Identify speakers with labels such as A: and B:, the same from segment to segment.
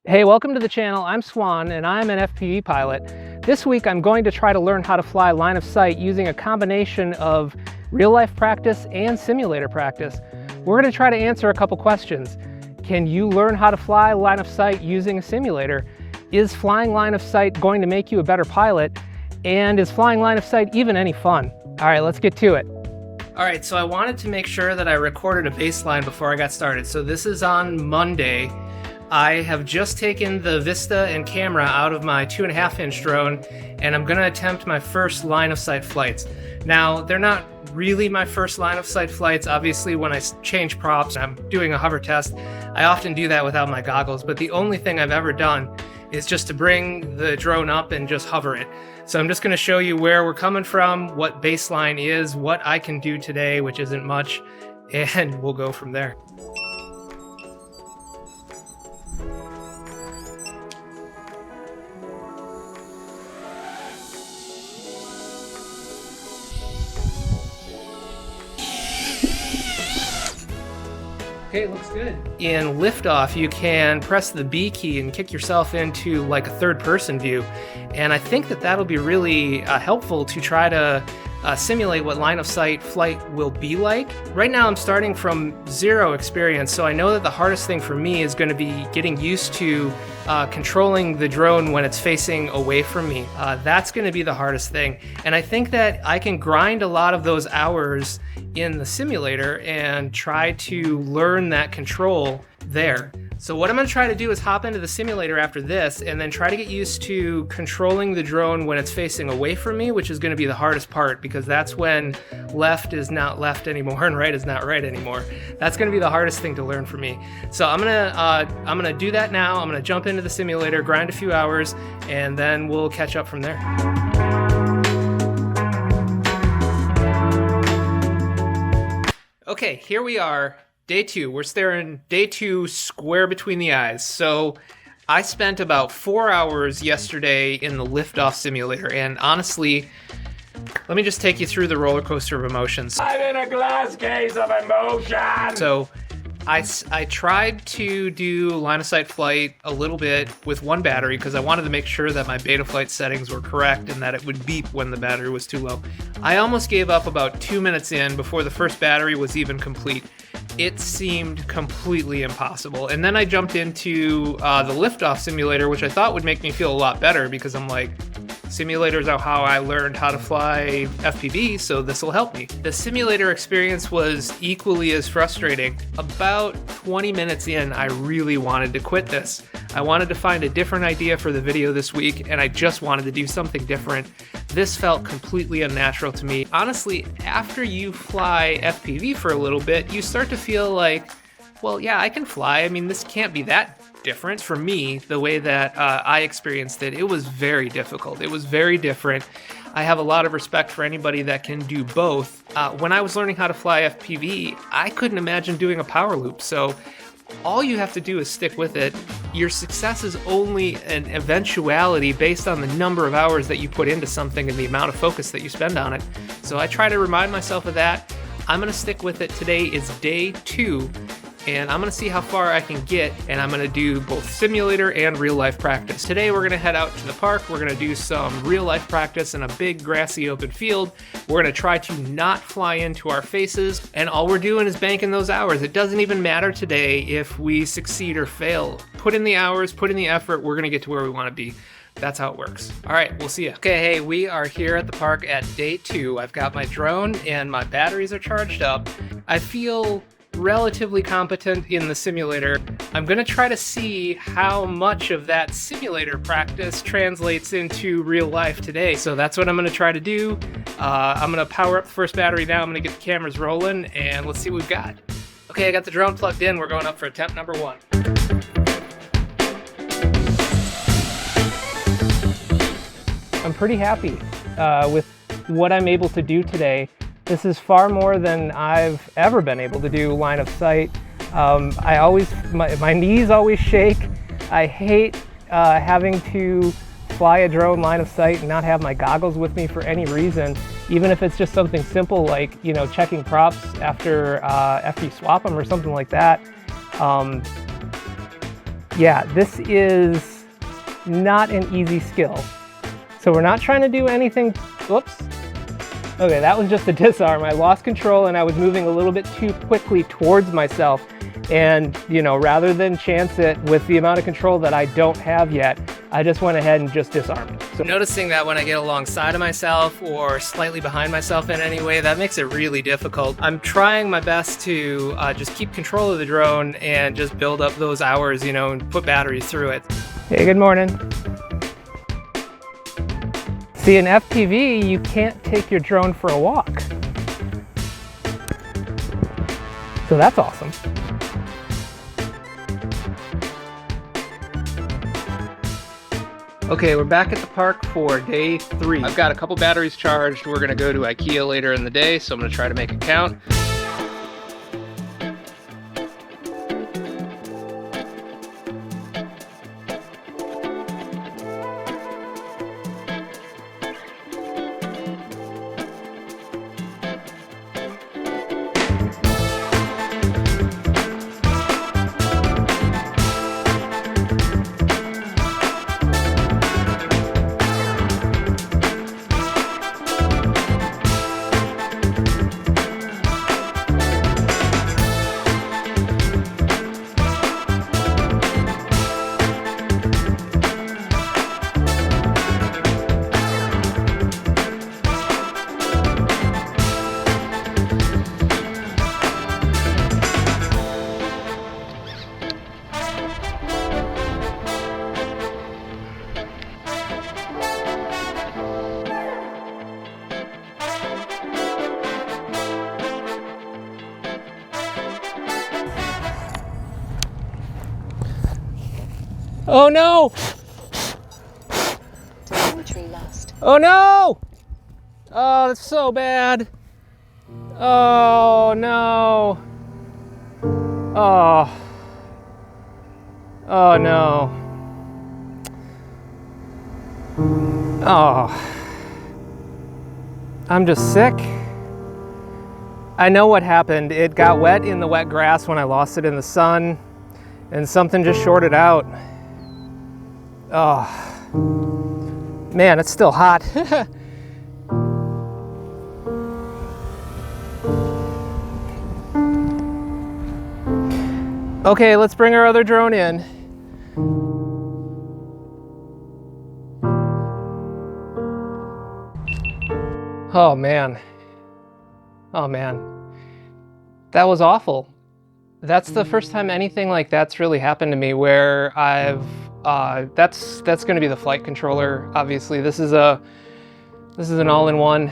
A: Hey, welcome to the channel. I'm Swan and I'm an FPV pilot. This week I'm going to try to learn how to fly line of sight using a combination of real life practice and simulator practice. We're going to try to answer a couple questions. Can you learn how to fly line of sight using a simulator? Is flying line of sight going to make you a better pilot? And is flying line of sight even any fun? All right, let's get to it. All right, so I wanted to make sure that I recorded a baseline before I got started. So this is on Monday. I have just taken the Vista and camera out of my 2.5-inch drone, and I'm gonna attempt my first line of sight flights. Now, they're not really my first line of sight flights. Obviously, when I change props, I'm doing a hover test. I often do that without my goggles, but the only thing I've ever done is just to bring the drone up and just hover it. So I'm just gonna show you where we're coming from, what baseline is, what I can do today, which isn't much, and we'll go from there. Okay, looks good. In liftoff, you can press the B key and kick yourself into like a third-person view. And I think that that'll be really helpful to try to simulate what line of sight flight will be like. Right now I'm starting from zero experience, so I know that the hardest thing for me is going to be getting used to controlling the drone when it's facing away from me. That's going to be the hardest thing. And I think that I can grind a lot of those hours in the simulator and try to learn that control there. So what I'm going to try to do is hop into the simulator after this and then try to get used to controlling the drone when it's facing away from me, which is going to be the hardest part because that's when left is not left anymore and right is not right anymore. That's going to be the hardest thing to learn for me. So I'm going to do that now. I'm going to jump into the simulator, grind a few hours, and then we'll catch up from there. Okay, here we are. Day two, we're staring day two square between the eyes. So I spent about 4 hours yesterday in the liftoff simulator, and honestly, let me just take you through the roller coaster of emotions.
B: I'm in a glass case of emotion!
A: So I tried to do line of sight flight a little bit with one battery because I wanted to make sure that my beta flight settings were correct and that it would beep when the battery was too low. I almost gave up about 2 minutes in before the first battery was even complete. It seemed completely impossible. And then I jumped into the liftoff simulator, which I thought would make me feel a lot better because I'm like, simulators are how I learned how to fly FPV, so this will help me. The simulator experience was equally as frustrating. About 20 minutes in, I really wanted to quit this. I wanted to find a different idea for the video this week, and I just wanted to do something different. This felt completely unnatural to me. Honestly, after you fly FPV for a little bit, you start to feel like, well, yeah, I can fly. I mean, this can't be that different. For me, the way that I experienced it, it was very difficult. It was very different. I have a lot of respect for anybody that can do both. When I was learning how to fly FPV, I couldn't imagine doing a power loop. So all you have to do is stick with it. Your success is only an eventuality based on the number of hours that you put into something and the amount of focus that you spend on it. So I try to remind myself of that. I'm going to stick with it. Today is day 2. And I'm going to see how far I can get, and I'm going to do both simulator and real life practice. Today we're going to head out to the park, we're going to do some real life practice in a big grassy open field. We're going to try to not fly into our faces, and all we're doing is banking those hours. It doesn't even matter today if we succeed or fail. Put in the hours, put in the effort, we're going to get to where we want to be. That's how it works. All right, we'll see you. Okay, hey, we are here at the park at day 2. I've got my drone and my batteries are charged up. I feel relatively competent in the simulator. I'm going to try to see how much of that simulator practice translates into real life today. So that's what I'm going to try to do. I'm going to power up the first battery now. I'm going to get the cameras rolling and let's see what we've got. Okay, I got the drone plugged in. We're going up for attempt number 1. I'm pretty happy with what I'm able to do today. This is far more than I've ever been able to do line of sight. My knees always shake. I hate having to fly a drone line of sight and not have my goggles with me for any reason, even if it's just something simple like, you know, checking props after you swap them or something like that.
C: Yeah, this is not an easy skill. So we're not trying to do anything, whoops. Okay, that was just a disarm. I lost control and I was moving a little bit too quickly towards myself. And, you know, rather than chance it with the amount of control that I don't have yet, I just went ahead and just disarmed. So noticing that when I get alongside of myself or slightly behind myself in any way, that makes it really difficult. I'm trying my best to just keep control of the drone and just build up those hours, you know, and put batteries through it. Hey, good morning. See, in FPV, you can't take your drone for a walk. So that's awesome. Okay, we're back at the park for day 3. I've got a couple batteries charged. We're gonna go to IKEA later in the day, so I'm gonna try to make it count. Oh no!
D: Telemetry lost.
C: Oh no! Oh, that's so bad. Oh no. Oh. Oh no. Oh. I'm just sick. I know what happened. It got wet in the wet grass when I lost it in the sun, and something just shorted out. Oh, man, it's still hot. Okay, let's bring our other drone in. Oh man. Oh man. That was awful. That's the first time anything like that's really happened to me, where I've that's going to be the flight controller. Obviously, this is an all-in-one.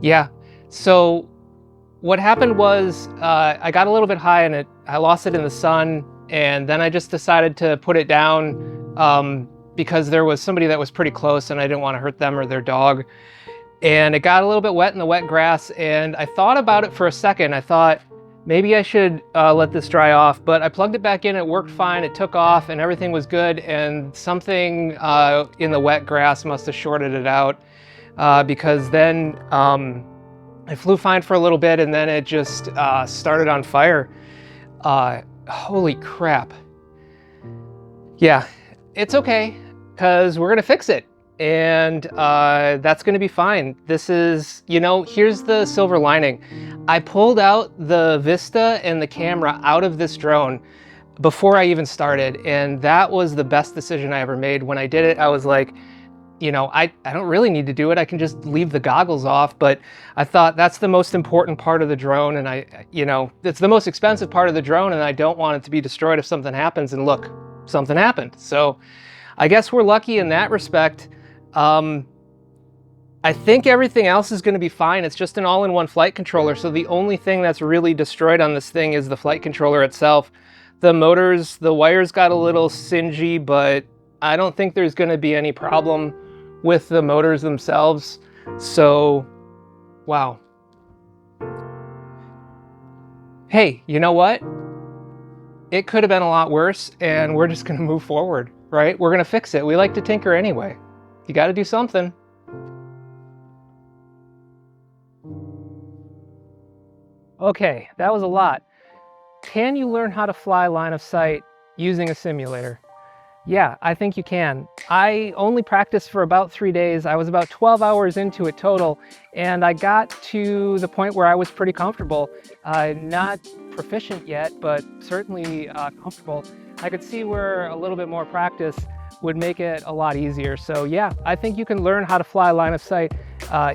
C: Yeah. So what happened was I got a little bit high and I lost it in the sun, and then I just decided to put it down because there was somebody that was pretty close and I didn't want to hurt them or their dog. And it got a little bit wet in the wet grass, and I thought about it for a second. I thought, maybe I should let this dry off, but I plugged it back in, it worked fine, it took off and everything was good, and something in the wet grass must have shorted it out because then it flew fine for a little bit and then it just started on fire. Holy crap. Yeah, it's okay, because we're gonna fix it. And that's gonna be fine. This is, you know, here's the silver lining. I pulled out the Vista and the camera out of this drone before I even started, and that was the best decision I ever made. When I did it, I was like, you know, I don't really need to do it. I can just leave the goggles off, but I thought that's the most important part of the drone, and you know, it's the most expensive part of the drone, and I don't want it to be destroyed if something happens, and look, something happened. So I guess we're lucky in that respect. I think everything else is going to be fine. It's just an all-in-one flight controller, so the only thing that's really destroyed on this thing is the flight controller itself. The motors, the wires got a little singy, but I don't think there's going to be any problem with the motors themselves. So, wow. Hey, you know what? It could have been a lot worse, and we're just going to move forward, right? We're going to fix it. We like to tinker anyway. You got to do something. Okay, that was a lot. Can you learn how to fly line of sight using a simulator? Yeah, I think you can. I only practiced for about 3 days. I was about 12 hours into it total, and I got to the point where I was pretty comfortable. Not proficient yet, but certainly comfortable. I could see where a little bit more practice would make it a lot easier. So yeah, I think you can learn how to fly line of sight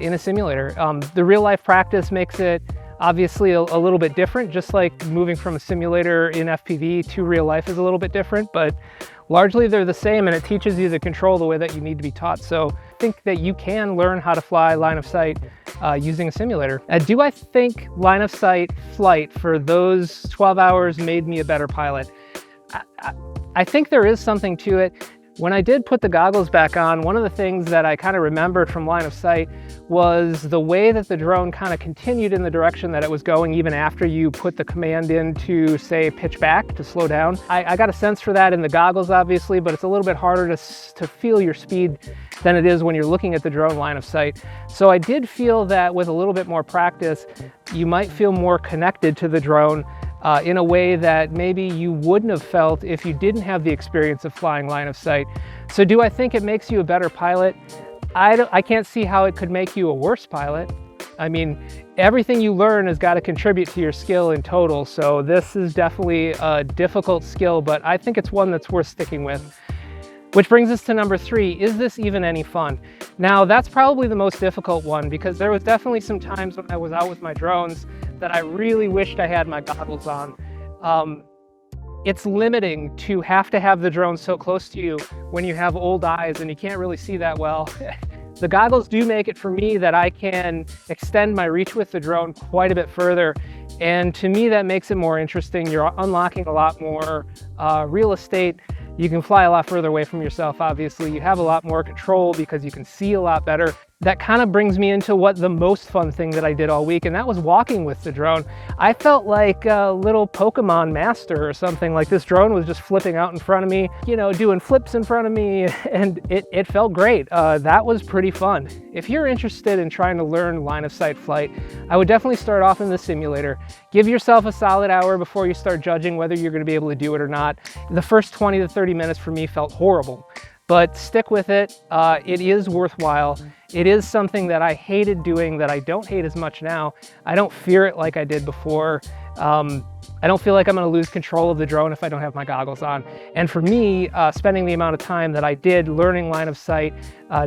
C: in a simulator. The real life practice makes it obviously a little bit different, just like moving from a simulator in FPV to real life is a little bit different, but largely they're the same, and it teaches you the control the way that you need to be taught. So I think that you can learn how to fly line of sight using a simulator. Do I think line of sight flight for those 12 hours made me a better pilot? I think there is something to it. When I did put the goggles back on, one of the things that I kind of remembered from line of sight was the way that the drone kind of continued in the direction that it was going even after you put the command in to, say, pitch back, to slow down. I got a sense for that in the goggles, obviously, but it's a little bit harder to feel your speed than it is when you're looking at the drone line of sight. So I did feel that with a little bit more practice, you might feel more connected to the drone in a way that maybe you wouldn't have felt if you didn't have the experience of flying line of sight. So do I think it makes you a better pilot? I can't see how it could make you a worse pilot. I mean, everything you learn has got to contribute to your skill in total. So this is definitely a difficult skill, but I think it's one that's worth sticking with. Which brings us to number 3, is this even any fun? Now that's probably the most difficult one, because there was definitely some times when I was out with my drones that I really wished I had my goggles on. It's limiting to have the drone so close to you when you have old eyes and you can't really see that well. The goggles do make it for me that I can extend my reach with the drone quite a bit further. And to me, that makes it more interesting. You're unlocking a lot more real estate. You can fly a lot further away from yourself, obviously. You have a lot more control because you can see a lot better. That kind of brings me into what the most fun thing that I did all week, and that was walking with the drone. I felt like a little Pokemon master or something. Like this drone was just flipping out in front of me, you know, doing flips in front of me, and it felt great. That was pretty fun. If you're interested in trying to learn line of sight flight, I would definitely start off in the simulator. Give yourself a solid hour before you start judging whether you're going to be able to do it or not. The first 20 to 30 minutes for me felt horrible. But stick with it. It is worthwhile. It is something that I hated doing that I don't hate as much now. I don't fear it like I did before. I don't feel like I'm going to lose control of the drone if I don't have my goggles on. And for me, spending the amount of time that I did learning line of sight,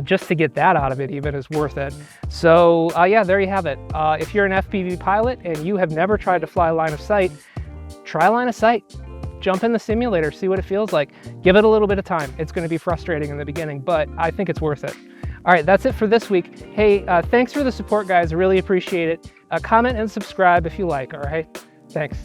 C: just to get that out of it even, is worth it. So yeah, there you have it. If you're an FPV pilot and you have never tried to fly line of sight, try line of sight. Jump in the simulator, see what it feels like. Give it a little bit of time. It's going to be frustrating in the beginning, but I think it's worth it. All right, that's it for this week. Hey, thanks for the support, guys. I really appreciate it. Comment and subscribe if you like, all right? Thanks.